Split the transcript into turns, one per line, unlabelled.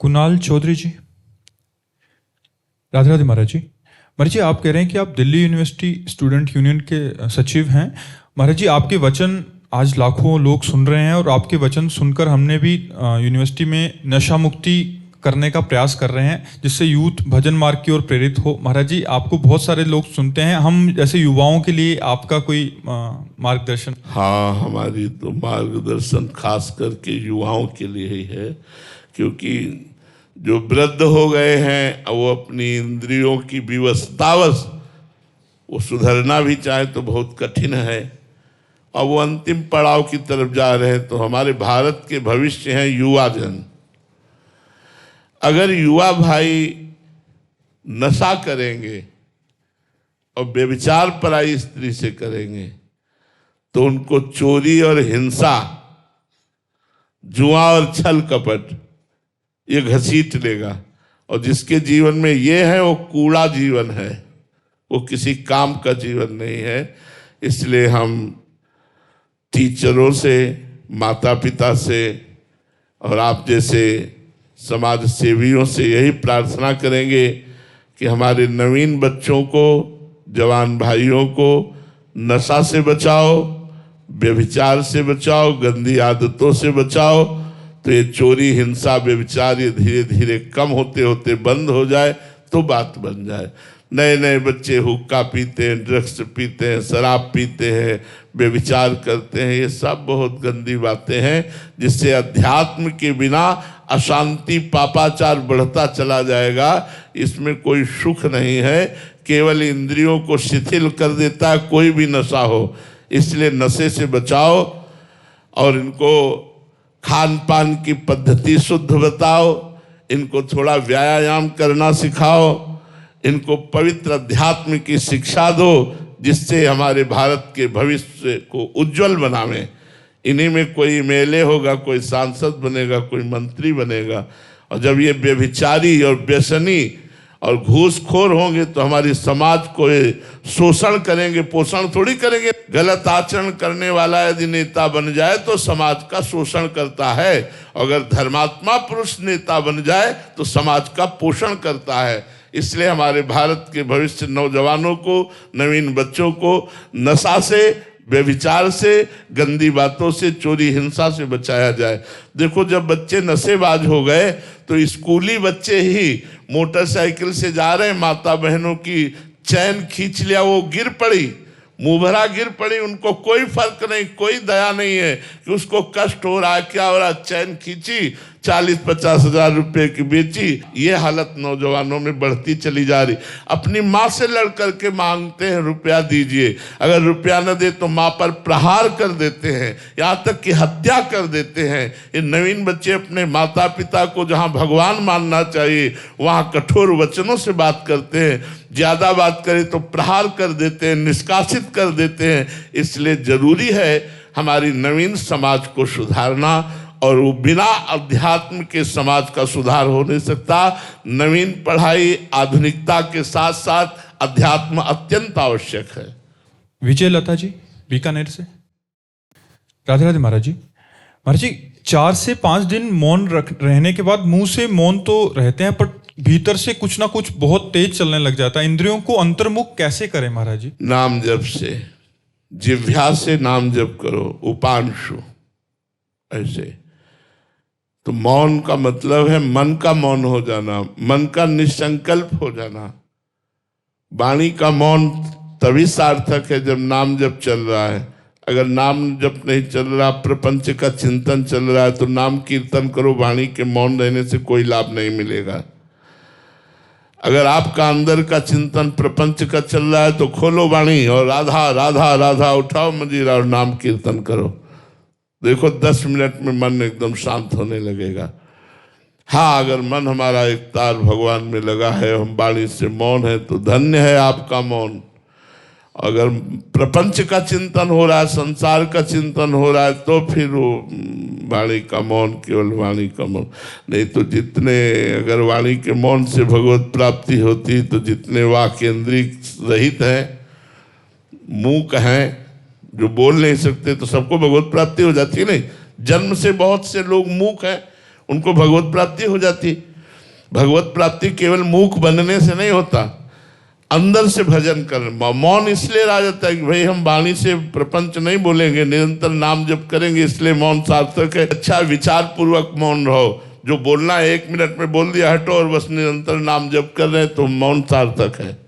कुणाल चौधरी जी। राधे राधे महाराज जी। महाराज जी, आप कह रहे हैं कि आप दिल्ली यूनिवर्सिटी स्टूडेंट यूनियन के सचिव हैं। महाराज जी, आपके वचन आज लाखों लोग सुन रहे हैं और आपके वचन सुनकर हमने भी यूनिवर्सिटी में नशा मुक्ति करने का प्रयास कर रहे हैं, जिससे यूथ भजन मार्ग की ओर प्रेरित हो। महाराज जी, आपको बहुत सारे लोग सुनते हैं, हम जैसे युवाओं के लिए आपका कोई मार्गदर्शन?
हाँ, हमारी तो मार्गदर्शन खास करके युवाओं के लिए ही है, क्योंकि जो वृद्ध हो गए हैं वो अपनी इंद्रियों की विवशतावश वो सुधरना भी चाहे तो बहुत कठिन है, और वो अंतिम पड़ाव की तरफ जा रहे हैं। तो हमारे भारत के भविष्य हैं युवा जन। अगर युवा भाई नशा करेंगे और व्यभिचार पराई स्त्री से करेंगे तो उनको चोरी और हिंसा, जुआ और छल कपट ये घसीट लेगा, और जिसके जीवन में ये है वो कूड़ा जीवन है, वो किसी काम का जीवन नहीं है। इसलिए हम टीचरों से, माता पिता से और आप जैसे समाज सेवियों से यही प्रार्थना करेंगे कि हमारे नवीन बच्चों को, जवान भाइयों को नशा से बचाओ, व्यभिचार से बचाओ, गंदी आदतों से बचाओ। तो ये चोरी, हिंसा, व्यभिचार ये धीरे धीरे कम होते होते बंद हो जाए तो बात बन जाए। नए नए बच्चे हुक्का पीते हैं, ड्रग्स पीते हैं, शराब पीते हैं, व्यभिचार करते हैं, ये सब बहुत गंदी बातें हैं, जिससे अध्यात्म के बिना अशांति, पापाचार बढ़ता चला जाएगा। इसमें कोई सुख नहीं है, केवल इंद्रियों को शिथिल कर देता है कोई भी नशा हो। इसलिए नशे से बचाओ और इनको खान पान की पद्धति शुद्ध बताओ, इनको थोड़ा व्यायाम करना सिखाओ, इनको पवित्र अध्यात्म की शिक्षा दो, जिससे हमारे भारत के भविष्य को उज्जवल बनावें। इन्हीं में कोई एमएलए होगा, कोई सांसद बनेगा, कोई मंत्री बनेगा। और जब ये व्यभिचारी और व्यसनी और घूसखोर होंगे तो हमारी समाज को शोषण करेंगे, पोषण थोड़ी करेंगे। गलत आचरण करने वाला यदि नेता बन जाए तो समाज का शोषण करता है, अगर धर्मात्मा पुरुष नेता बन जाए तो समाज का पोषण करता है। इसलिए हमारे भारत के भविष्य नौजवानों को, नवीन बच्चों को नशा से, व्यभिचार से, गंदी बातों से, चोरी हिंसा से बचाया जाए। देखो, जब बच्चे नशेबाज हो गए तो स्कूली बच्चे ही मोटरसाइकिल से जा रहे, माता बहनों की चैन खींच लिया, वो गिर पड़ी, मुंह भरा गिर पड़ी, उनको कोई फर्क नहीं, कोई दया नहीं है कि उसको कष्ट हो रहा है, क्या हो रहा है। चैन खींची, 40-50 हजार रुपए की बेची। ये हालत नौजवानों में बढ़ती चली जा रही। अपनी माँ से लड़ करके मांगते हैं रुपया दीजिए, अगर रुपया न दे तो माँ पर प्रहार कर देते हैं, यहाँ तक कि हत्या कर देते हैं। ये नवीन बच्चे अपने माता पिता को जहाँ भगवान मानना चाहिए वहाँ कठोर वचनों से बात करते हैं, ज़्यादा बात करें तो प्रहार कर देते हैं, निष्कासित कर देते हैं। इसलिए जरूरी है हमारी नवीन समाज को सुधारना, और वो बिना अध्यात्म के समाज का सुधार हो नहीं सकता। नवीन पढ़ाई, आधुनिकता के साथ साथ अध्यात्म अत्यंत आवश्यक है।
विजय लता जी, बीकानेर से। राधे राधे महाराज जी। महाराज जी, 4 से 5 दिन मौन रहने के बाद मुंह से मौन तो रहते हैं, पर भीतर से कुछ ना कुछ बहुत तेज चलने लग जाता है। इंद्रियों को अंतर्मुख कैसे करें महाराज जी?
नाम जप से, जिह्वा से नाम जप करो, उपांशु ऐसे। तो मौन का मतलब है मन का मौन हो जाना, मन का निसंकल्प हो जाना। वाणी का मौन तभी सार्थक है जब नाम जप चल रहा है। अगर नाम जप नहीं चल रहा, प्रपंच का चिंतन चल रहा है, तो नाम कीर्तन करो, वाणी के मौन रहने से कोई लाभ नहीं मिलेगा। अगर आपका अंदर का चिंतन प्रपंच का चल रहा है तो खोलो वाणी और राधा राधा राधा उठाओ मंजीरा और नाम कीर्तन करो। देखो 10 मिनट में मन एकदम शांत होने लगेगा। हाँ, अगर मन हमारा एक तार भगवान में लगा है, हम वाणी से मौन है, तो धन्य है आपका मौन। अगर प्रपंच का चिंतन हो रहा है, संसार का चिंतन हो रहा है, तो फिर वो वाणी का मौन, केवल वाणी का मौन। नहीं तो जितने, अगर वाणी के मौन से भगवत प्राप्ति होती तो जितने वाक्य इंद्रिय रहित हैं, मूक हैं, जो बोल नहीं सकते, तो सबको भगवत प्राप्ति हो जाती है। नहीं, जन्म से बहुत से लोग मूक हैं, उनको भगवत प्राप्ति हो जाती। भगवत प्राप्ति केवल मूक बनने से नहीं होता, अंदर से भजन कर। मौन इसलिए रह जाता है कि भाई हम वाणी से प्रपंच नहीं बोलेंगे, निरंतर नाम जप करेंगे, इसलिए मौन सार्थक है। अच्छा विचार पूर्वक मौन रहो, जो बोलना है 1 मिनट में बोल दिया, हटो और बस निरंतर नाम जप कर रहे हैं तो मौन सार्थक है।